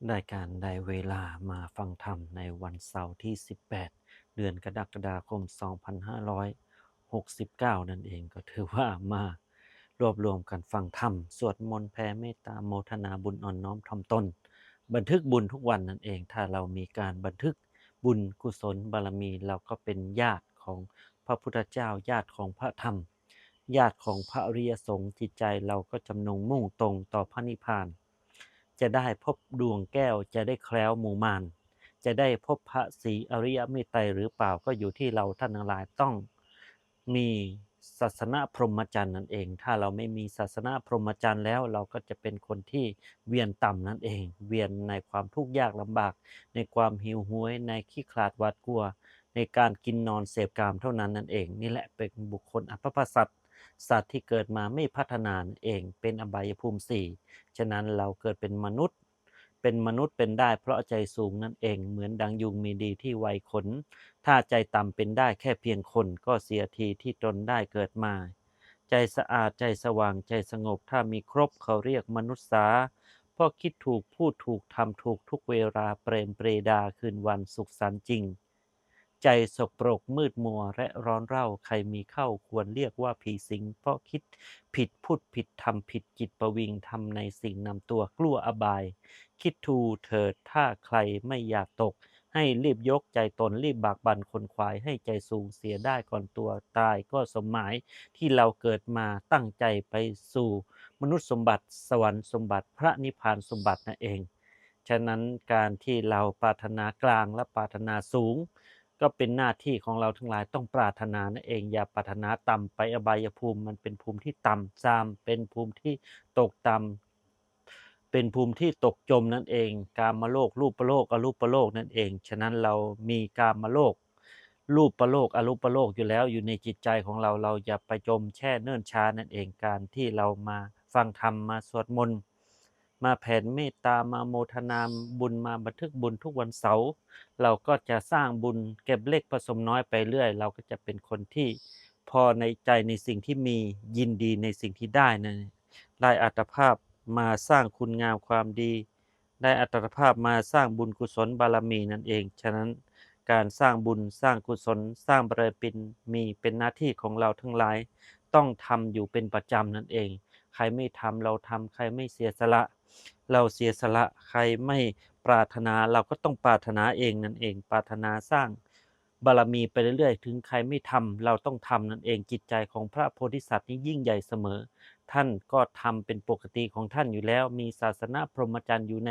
ได้เวลามาฟังธรรมในวันเสาร์ที่ 18 เดือนกรกฎาคม 2569 นั่นเองก็ถือว่ามารวบรวมกันฟังธรรมสวดมนต์แผ่เมตตาโมทนาบุญอ่อนน้อมถ่อมตนบันทึกบุญทุกวันนั่นเองถ้าเรามีการบันทึกบุญกุศลบารมีเราก็เป็นญาติของพระพุทธเจ้าญาติของพระธรรมญาติของพระอริยสงฆ์จิตใจเราก็จำนงมุ่งตรงต่อพระนิพพาน จะได้พบดวงแก้วจะได้แคล้วหมู่มารจะได้พบพระศรีอริยเมตไตรหรือเปล่าก็อยู่ที่เราท่านทั้งหลายต้องมีศาสนาพรหมจรรย์นั่นเองถ้าเราไม่มีศาสนาพรหมจรรย์แล้วเราก็จะเป็นคนที่เวียนต่ำนั่นเองเวียนในความทุกข์ยากลำบากในความหิวโหยในขี้ขลาดหวาดกลัวในการกินนอนเสพกามเท่านั้นนั่นเองนี่แหละเป็นบุคคลอัปปสัตว์สัตว์ที่เกิดมาไม่พัฒนานั่นเองเป็นอบายภูมิสี่ ฉะนั้นเราเกิดเป็นมนุษย์เป็นได้เพราะใจสูงนั่นเองเหมือนดังยุงมีดีที่ไวขนถ้าใจต่ำเป็นได้แค่เพียงคนก็เสียทีที่ตนได้เกิดมาใจสะอาดใจสว่างใจสงบถ้ามีครบเขาเรียกมนุษย์สาเพราะคิดถูกพูดถูกทำถูกทุกเวลาเปรมปรีดาคืนวันสุขสันต์จริงใจสกปรกมืดมัวและร้อนเร่าใครมีเข้าควรเรียกว่าผีสิงเพราะคิด ผิดพูดผิดทำผิดจิตประวิงทำในสิ่งนำตัวกลัวอบายคิดทูเถิดถ้าใครไม่อยากตกให้รีบยกใจตนรีบบากบั่นคนควายให้ใจสูงเสียได้ก่อนตัวตายก็สมหมายที่เราเกิดมาตั้งใจไปสู่มนุษย์สมบัติสวรรค์สมบัติพระนิพพานสมบัตินั่นเองฉะนั้นการที่เราปรารถนากลางและปรารถนาสูง ก็เป็นหน้าที่ของเราทั้งหลายต้องปรารถนานั่นเองอย่าปรารถนาต่ำไปอบายภูมิมันเป็นภูมิที่ต่ำทรามเป็นภูมิที่ตกต่ำเป็นภูมิที่ตกจมนั่นเองกามโลกรูปโลกอรูปโลกนั่นเองฉะนั้นเรามีกามโลกรูปโลกอรูปโลกอยู่แล้วอยู่ในจิตใจของเราเราอย่าไปจมแช่เนิ่นช้านั่นเองการที่เรามาฟังธรรมมาสวดมนต์มาแผ่เมตตามาโมทนาบุญมาบันทึกบุญทุกวันเสาร์ เราก็จะสร้างบุญเก็บเล็กผสมน้อยไปเรื่อยเราก็จะเป็นคนที่พอในใจในสิ่งที่มียินดีในสิ่งที่ได้นั่นได้อัตภาพมาสร้างคุณงามความดีได้อัตภาพมาสร้างบุญกุศลบารมีนั่นเองฉะนั้นการสร้างบุญสร้างกุศลสร้างบารมีเป็นหน้าที่ของเราทั้งหลายต้องทำอยู่เป็นประจำนั่นเองใครไม่ทำเราทำใครไม่เสียสละเราเสียสละใครไม่ ปรารถนาเราก็ต้องปรารถนาเองนั่นเองปรารถนาสร้างบารมีไปเรื่อยๆถึงใครไม่ทำเราต้องทำนั่นเองจิตใจของพระโพธิสัตว์นี้ยิ่งใหญ่เสมอท่านก็ทำเป็นปกติของท่านอยู่แล้วมีศาสนาพรหมจรรย์อยู่ใน